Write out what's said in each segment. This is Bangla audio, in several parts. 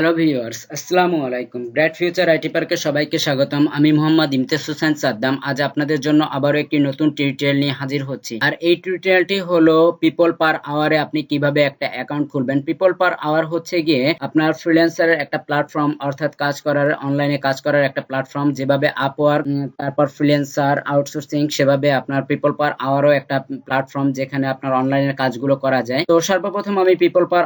হ্যালো ভিউয়ার্স, আসসালামু আলাইকুম। ব্রাইট ফিউচার আইটি পার্কে সবাইকে স্বাগতম। আমি মোহাম্মদ ইমতিয়াজ হোসেন সাদ্দাম। আজ আপনাদের জন্য আবারও একটি নতুন টিউটোরিয়াল নিয়ে হাজির হচ্ছি। আর এই টিউটোরিয়ালটি হলো পিপল পার আওয়ারে আপনি কিভাবে একটা অ্যাকাউন্ট খুলবেন। পিপল পার আওয়ার হচ্ছে গিয়ে আপনার ফ্রিল্যান্সারের একটা প্ল্যাটফর্ম, অর্থাৎ কাজ করার, অনলাইনে কাজ করার একটা প্ল্যাটফর্ম। যেভাবে আপওয়ার্ক, তারপর ফ্রিল্যান্সার, আউটসোর্সিং, সেভাবে আপনার পিপল পার আওয়ারও একটা প্ল্যাটফর্ম যেখানে আপনার অনলাইনের কাজগুলো করা যায়। তো সর্বপ্রথম আমি পিপল পার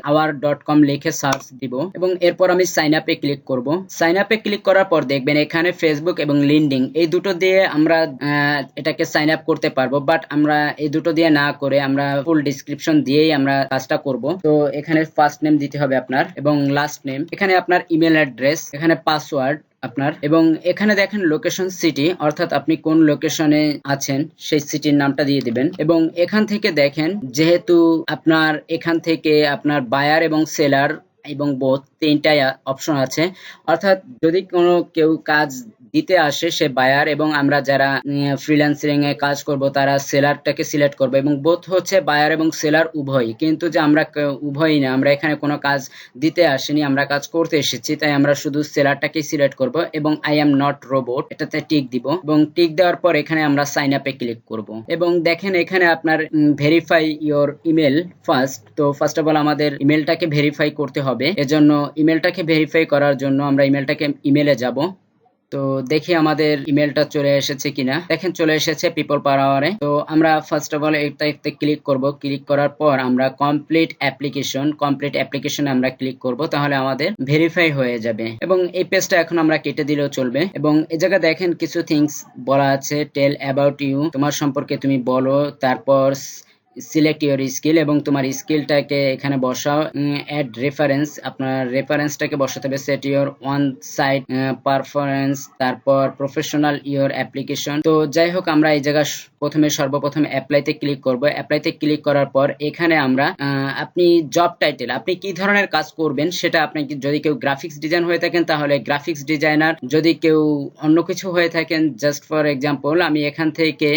আওয়ার.com লিখে সার্চ দিব এবং এরপর আমি সাইন আপে ক্লিক করব। সাইন আপে ক্লিক করার পর দেখবেন এখানে ফেসবুক এবং লিঙ্কডইন এই দুটো দিয়ে আমরা এটাকে সাইন আপ করতে পারবো, বাট আমরা এই দুটো দিয়ে না করে আমরা ফুল ডেসক্রিপশন দিয়েই আমরা কাজটা করব। তো এখানে ফার্স্ট নেম দিতে হবে আপনার এবং লাস্ট নেম, এখানে আপনার ইমেল অ্যাড্রেস, এখানে পাসওয়ার্ড আপনার, এবং এখানে দেখেন লোকেশন সিটি, অর্থাৎ আপনি কোন লোকেশনে আছেন সেই সিটির নামটা দিয়ে দিবেন। এবং এখান থেকে দেখেন যেহেতু আপনার এখান থেকে আপনার বায়ার এবং সেলার এবং বোথ তিনটাই অপশন আছে, অর্থাৎ যদি কোনো কেউ কাজ দিতে আসে সে বায়ার, এবং আমরা যারা ফ্রিল্যান্সিং এ কাজ করব তারা সেলারটাকে সিলেক্ট করব, এবং বোথ হচ্ছে বায়ার এবং সেলার উভয়ই। কিন্তু যে আমরা উভয়ই না, আমরা এখানে কোনো কাজ দিতে আসিনি, আমরা কাজ করতে এসেছি, তাই আমরা শুধু সেলারটাকেই সিলেক্ট করব এবং আই এম নট রোবট এটাতে টিক দিব, এবং টিক দেওয়ার পর এখানে আমরা সাইন আপে ক্লিক করব। এবং দেখেন এখানে আপনার ভেরিফাই ইওর ইমেল ফার্স্ট। তো ফার্স্ট অফ অল আমাদের ইমেলটাকে ভেরিফাই করতে হবে। এজন্য ইমেলটাকে ভেরিফাই করার জন্য আমরা ইমেলে যাব। তো দেখি আমাদের ইমেলটা চলে এসেছে কিনা। দেখেন চলে এসেছে পিপল পার আওয়ারে। তো আমরা ফার্স্ট অফ অল এটাতে ক্লিক করব। ক্লিক করার পর আমরা কমপ্লিট অ্যাপ্লিকেশনে আমরা ক্লিক করব, তাহলে আমাদের ভেরিফাই হয়ে যাবে। এবং এই পেজটা এখন আমরা কেটে দিলেও চলবে। এবং এই জায়গায় দেখেন কিছু থিংস বলা আছে, টেল অ্যাবাউট ইউ, তোমার সম্পর্কে তুমি বলো, তারপর সিলেক্ট ইউর স্কিল, এবং তোমার স্কিলটাকে এখানে বসাও। অ্যাড রেফারেন্স, আপনার রেফারেন্সটাকে বসাতে হবে। Set your one side performance, তারপর প্রফেশনাল ইউর অ্যাপ্লিকেশন। তো যাই হোক, আমরা এই জায়গায় সর্বপ্রথম অ্যাপ্লাইতে ক্লিক করব। অ্যাপ্লাইতে ক্লিক করার পর এখানে আমরা আপনি জব টাইটেল, আপনি কি ধরনের কাজ করবেন সেটা, আপনি যদি কেউ গ্রাফিক্স ডিজাইন হয়ে থাকেন তাহলে গ্রাফিক্স ডিজাইনার, যদি কেউ অন্য কিছু হয়ে থাকেন, জাস্ট ফর এক্সাম্পল আমি এখান থেকে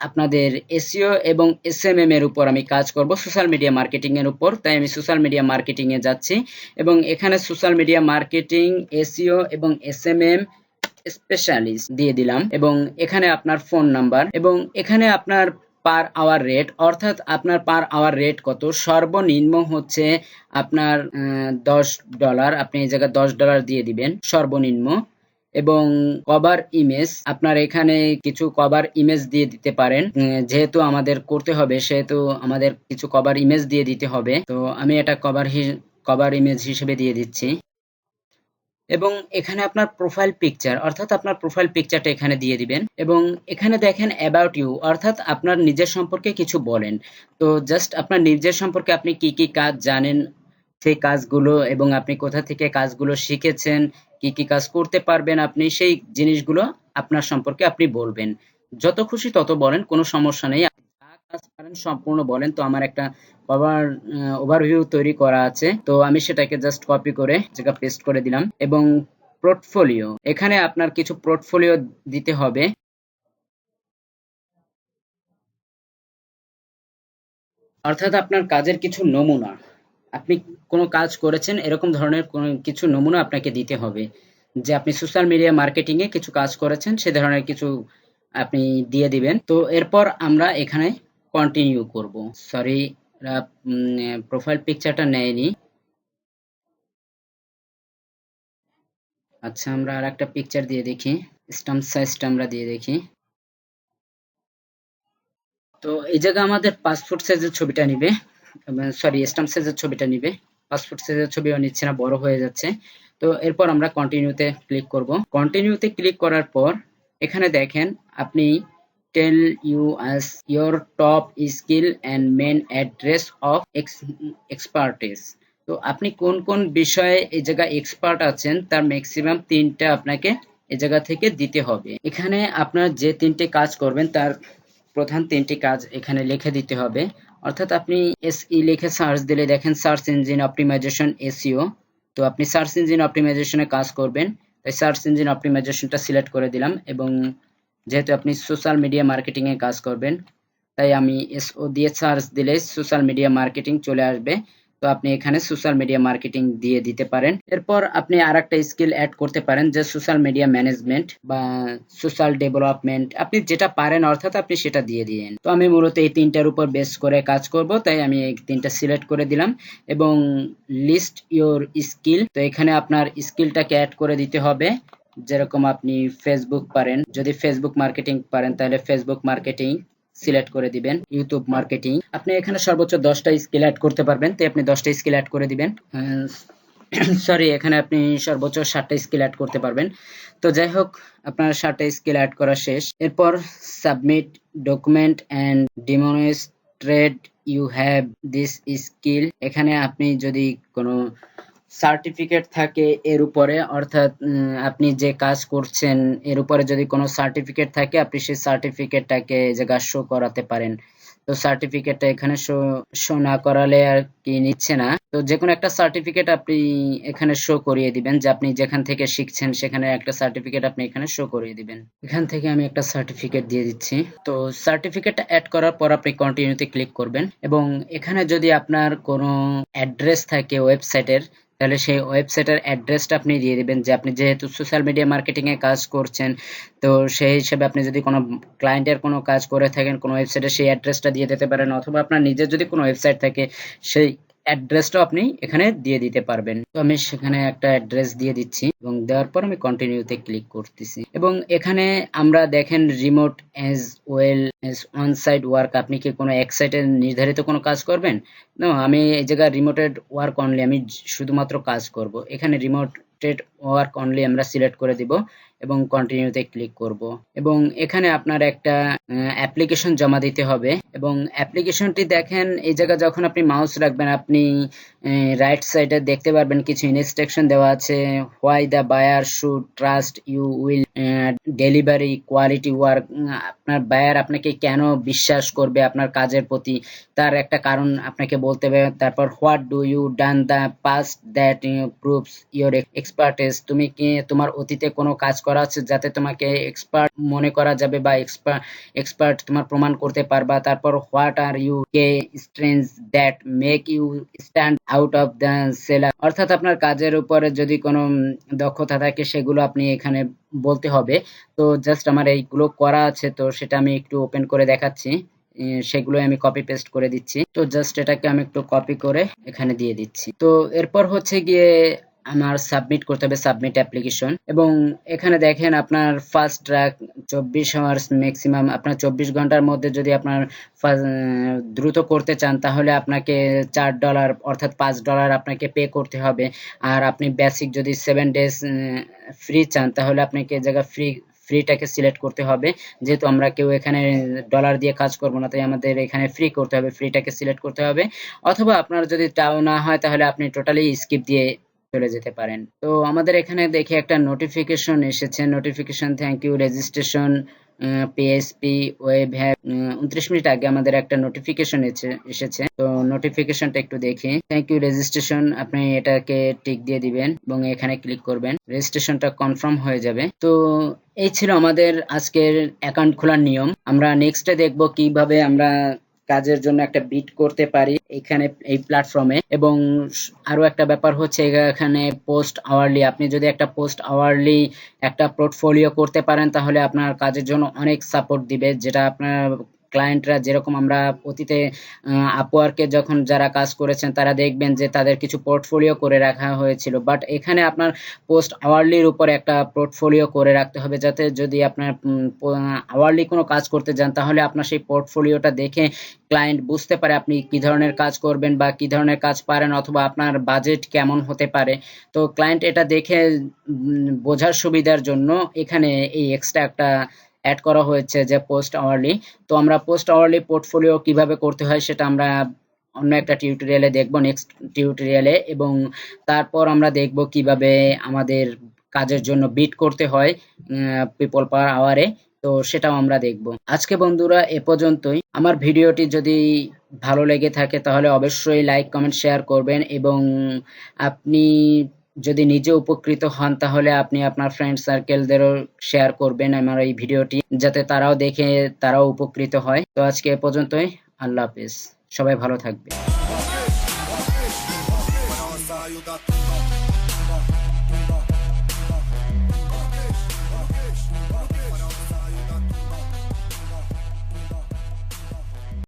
আপনাদের এসইও এবং এসএমএম এর উপর আমি কাজ করব, সোশ্যাল মিডিয়া মার্কেটিং এর উপর, তাই আমি সোশ্যাল মিডিয়া মার্কেটিং এ যাচ্ছি। এবং এখানে সোশ্যাল মিডিয়া মার্কেটিং, এসইও এবং এসএমএম স্পেশালিস্ট দিয়ে দিলাম, এবং এখানে আপনার ফোন নাম্বার, এবং এখানে আপনার পার আওয়ার রেট, অর্থাৎ আপনার পার আওয়ার রেট কত। সর্বনিম্ন হচ্ছে আপনার $10, আপনি এই জায়গায় $10 দিয়ে দিবেন সর্বনিম্ন। এবং কভার ইমেজ, আপনার এখানে কিছু কভার ইমেজ দিয়ে দিতে পারেন, যেহেতু আমাদের করতে হবে সেহেতু আমাদের কিছু কভার ইমেজ দিয়ে দিতে হবে। তো আমি এটা কভার ইমেজ হিসেবে দিয়ে দিচ্ছি। এবং এখানে আপনার প্রোফাইল পিকচার, অর্থাৎ আপনার প্রোফাইল পিকচারটা এখানে দিয়ে দিবেন। এবং এখানে দেখেন অ্যাবাউট ইউ, অর্থাৎ আপনার নিজের সম্পর্কে কিছু বলেন। তো জাস্ট আপনার নিজের সম্পর্কে আপনি কি কি কাজ জানেন সেই কাজগুলো, এবং আপনি কোথা থেকে কাজগুলো শিখেছেন, কি কি কাজ করতে পারবেন আপনি, সেই জিনিসগুলো আপনার সম্পর্কে আপনি বলবেন। যত খুশি তত বলেন, কোনো সমস্যা নেই, যা কাজ পারেন সম্পূর্ণ বলেন। তো আমার একটা ওভারভিউ তৈরি করা আছে, তো আমি সেটাকে জাস্ট কপি করে জায়গা পেস্ট করে দিলাম। এবং পোর্টফোলিও, এখানে আপনার কিছু পোর্টফোলিও দিতে হবে, অর্থাৎ আপনার কাজের কিছু নমুনা, আপনি কোনো কাজ করেছেন এরকম ধরনের কোনো কিছু নমুনা আপনাকে দিতে হবে, যে আপনি সোশ্যাল মিডিয়া মার্কেটিং এ কিছু কাজ করেছেন সে ধরনের কিছু আপনি দিয়ে দিবেন। তো এরপর আমরা এখানে কন্টিনিউ করব। সরি, প্রোফাইল পিকচারটা নেয়নি। আচ্ছা, আমরা আর একটা পিকচার দিয়ে দেখি, স্টাম্প সাইজটা আমরা দিয়ে দেখি। তো এই জায়গায় আমাদের পাসপোর্ট সাইজের ছবিটা নিবে, সরি স্টাম্প সাইজের ছবিটা নিবে, পাসপোর্ট সাইজের ছবিও নিচ্ছে না, বড় হয়ে যাচ্ছে। তো এরপর আমরা কন্টিনিউতে ক্লিক করব। কন্টিনিউতে ক্লিক করার পর এখানে দেখেন আপনি tell you us your top skill and main address of expertise. তো আপনি কোন কোন বিষয়ে এই জায়গায় এক্সপার্ট আছেন তার ম্যাক্সিমাম 3টা আপনাকে এই জায়গা থেকে দিতে হবে। এখানে আপনার যে 3টে কাজ করবেন তার প্রধান 3টি কাজ এখানে লিখে দিতে হবে। অর্থাৎ আপনি এসই লিখে সার্চ দিলে দেখেন সার্চ ইঞ্জিন অপটিমাইজেশন, এসইও। তো আপনি সার্চ ইঞ্জিন অপটিমাইজেশনে কাজ করবেন, তাই সার্চ ইঞ্জিন অপটিমাইজেশনটা সিলেক্ট করে দিলাম। এবং যেহেতু আপনি সোশ্যাল মিডিয়া মার্কেটিং এ কাজ করবেন, তাই আমি এসও দিয়ে সার্চ দিলে সোশ্যাল মিডিয়া মার্কেটিং চলে আসবে। তো আপনি এখানে সোশ্যাল মিডিয়া মার্কেটিং দিয়ে দিতে পারেন। এরপর আপনি আরেকটা স্কিল অ্যাড করতে পারেন যে সোশ্যাল মিডিয়া ম্যানেজমেন্ট বা সোশ্যাল ডেভেলপমেন্ট, আপনি যেটা পারেন অর্থাৎ আপনি সেটা দিয়ে দিয়েন। তো আমি মূলত এই তিনটার উপর বেস করে কাজ করব, তাই আমি এই তিনটা সিলেক্ট করে দিলাম এবং লিস্ট ইওর স্কিল, তো এখানে আপনার স্কিলটাকে অ্যাড করে দিতে হবে। যেরকম আপনি ফেসবুক পারেন, যদি ফেসবুক মার্কেটিং পারেন তাহলে ফেসবুক মার্কেটিং সিলেক্ট করে দিবেন। ইউটিউব মার্কেটিং, আপনি এখানে সর্বোচ্চ 10টা স্কিল অ্যাড করতে পারবেন, তো আপনি 10টা স্কিল অ্যাড করে দিবেন। সরি, এখানে আপনি সর্বোচ্চ 7টা স্কিল অ্যাড করতে পারবেন। তো যাই হোক, আপনার 7টা স্কিল অ্যাড করা শেষ। এরপর submit document and demonstrate you have this skill, এখানে আপনি যদি কোনো সার্টিফিকেট থাকে এর উপরে, অর্থাৎ আপনি যে কাজ করছেন এর উপরে যদি কোনো সার্টিফিকেট থাকে আপনি সেই সার্টিফিকেটটাকে এই জায়গায় শো করাতে পারেন। তো সার্টিফিকেটটা এখানে শো না করালে আর কি নিচ্ছে না, তো যে কোনো একটা সার্টিফিকেট আপনি এখানে শো করিয়ে দিবেন যে আপনি যেখান থেকে শিখছেন সেখানে একটা সার্টিফিকেট আপনি এখানে শো করিয়ে দিবেন। এখান থেকে আমি একটা সার্টিফিকেট দিয়ে দিচ্ছি। তো সার্টিফিকেটটা অ্যাড করার পর আপনি কন্টিনিউতে ক্লিক করবেন এবং এখানে যদি আপনার কোনো অ্যাড্রেস থাকে ওয়েবসাইটের, তাহলে সেই ওয়েবসাইটের অ্যাড্রেসটা আপনি দিয়ে দিবেন যে আপনি যেহেতু সোশ্যাল মিডিয়া মার্কেটিং এ কাজ করছেন, তো সেই হিসেবে আপনি যদি কোনো ক্লায়েন্টের কোনো কাজ করে থাকেন কোনো ওয়েবসাইটে, সেই অ্যাড্রেসটা দিয়ে দিতে পারেন, অথবা আপনার নিজের যদি কোনো ওয়েবসাইট থাকে সেই অ্যাড্রেসটাও আপনি এখানে দিয়ে দিতে পারবেন। তো আমি সেখানে একটা অ্যাড্রেস দিয়ে দিচ্ছি এবং দেওয়ার পর আমি কন্টিনিউতে ক্লিক করতেছি এবং এখানে আমরা দেখেন remote as well as on site work, আপনি কি কোনো এক সাইটে নির্ধারিত কোনো কাজ করবেন? না, আমি এই জায়গায় রিমোটেড ওয়ার্ক অনলি, আমি শুধুমাত্র কাজ করব। এখানে রিমোটেড ওয়ার্ক অনলি আমরা সিলেক্ট করে দিব এবং কন্টিনিউতে ক্লিক করব এবং এখানে আপনার একটা অ্যাপ্লিকেশন জমা দিতে হবে এবং অ্যাপ্লিকেশনটি দেখেন এই জায়গায় যখন আপনি মাউস রাখবেন আপনি রাইট সাইডে দেখতে পারবেন কিছু ইনস্ট্রাকশন দেওয়া আছে। Why the buyer should trust you will delivery quality work, আপনার বায়ার আপনাকে কেন বিশ্বাস করবে আপনার কাজের প্রতি, তার একটা কারণ আপনাকে বলতে হবে। তারপর what do you done the past that proves your expertise, তুমি কি তোমার অতীতে কোনো কাজ করা আছে যাতে তোমাকে এক্সপার্ট মনে করা যাবে বা এক্সপার্ট তোমার প্রমাণ করতে পারবা। তারপর what are you key strengths that make you stand out of the seller, অর্থাৎ আপনার কাজের উপরে যদি কোনো দক্ষতা থাকে সেগুলো আপনি এখানে বলতে হবে। তো জাস্ট আমার এইগুলো করা আছে, তো সেটা আমি একটু ওপেন করে দেখাচ্ছি। সেগুলো আমি কপি পেস্ট করে দিচ্ছি। তো জাস্ট এটাকে আমি একটু কপি করে এখানে দিয়ে দিচ্ছি। তো এরপর হচ্ছে গিয়ে আমার সাবমিট করতে হবে, সাবমিট অ্যাপ্লিকেশন, এবং এখানে দেখেন আপনার ফার্স্ট ট্র্যাক 24 আওয়ার্স ম্যাক্সিমাম, আপনার 24 ঘন্টার মধ্যে যদি আপনার দ্রুত করতে চান তাহলে আপনাকে $4 অর্থাৎ $5 আপনাকে পে করতে হবে। আর আপনি বেসিক যদি 7 ডেজ ফ্রি চান তাহলে আপনাকে এই জায়গা ফ্রিটাকে সিলেক্ট করতে হবে। যেহেতু আমরা কেউ এখানে ডলার দিয়ে কাজ করব না, তাই আমাদের এখানে ফ্রি করতে হবে, ফ্রিটাকে সিলেক্ট করতে হবে। অথবা আপনার যদি তাও না হয় তাহলে আপনি টোটালি স্কিপ দিয়ে চলে যেতে পারেন। তো আমাদের এখানে দেখে একটা নোটিফিকেশন এসেছে, notification thank you registration PSP web hub. 29 minute আগে আমাদের একটা নোটিফিকেশন এসেছে। তো নোটিফিকেশনটা একটু দেখি। থ্যাংক ইউ রেজিস্ট্রেশন, আপনি এটাকে টিক দিয়ে দিবেন এবং এখানে ক্লিক করবেন, রেজিস্ট্রেশনটা কনফার্ম হয়ে যাবে। তো এই ছিল আমাদের আজকের অ্যাকাউন্ট খোলার নিয়ম। আমরা নেক্সটে দেখব কিভাবে আমরা কাজের জন্য একটা বিট করতে পারি এখানে এই প্ল্যাটফর্মে। এবং আরো একটা ব্যাপার হচ্ছে এখানে পোস্ট আওয়ারলি, আপনি যদি একটা পোস্ট আওয়ারলি একটা পোর্টফোলিও করতে পারেন তাহলে আপনার কাজের জন্য অনেক সাপোর্ট দিবে, যেটা আপনার ক্লায়েন্টরা, যেরকম আমরা অতীতে আপওয়ার্কে যখন যারা কাজ করেছেন তারা দেখবেন যে তাদের কিছু পোর্টফোলিও করে রাখা হয়েছিল, বাট এখানে আপনার পোস্ট আওয়ারলির উপর একটা পোর্টফোলিও করে রাখতে হবে, যাতে যদি আপনার আওয়ারলি কোনো কাজ করতে যান তাহলে আপনার সেই পোর্টফোলিওটা দেখে ক্লায়েন্ট বুঝতে পারে আপনি কি ধরনের কাজ করবেন বা কি ধরনের কাজ পারেন, অথবা আপনার বাজেট কেমন হতে পারে। তো ক্লায়েন্ট এটা দেখে বোঝার সুবিধার জন্য এখানে এই এক্সট্রা একটা অ্যাড করা হয়েছে যে পোস্ট আওয়ারলি। তো আমরা পোস্ট আওয়ারলি পোর্টফোলিও কিভাবে করতে হয় সেটা আমরা অন্য একটা টিউটোরিয়ালে দেখব, নেক্সট টিউটোরিয়ালে, এবং তারপর আমরা দেখব কিভাবে আমাদের কাজের জন্য বিট করতে হয় পিপল পার আওয়ারে, তো সেটাও আমরা দেখব। আজকে বন্ধুরা এ পর্যন্তই। আমার ভিডিওটি যদি ভালো লেগে থাকে তাহলে অবশ্যই লাইক কমেন্ট শেয়ার করবেন, এবং আপনি যদি নিজে উপকৃত হন তাহলে আপনি আপনার ফ্রেন্ড সার্কেলদেরও শেয়ার করবেন আমার এই ভিডিওটি, যাতে তারাও দেখে তারাও উপকৃত হয়। তো আজকে এ পর্যন্তই, আল্লাহ হাফেজ, সবাই ভালো থাকবে। you got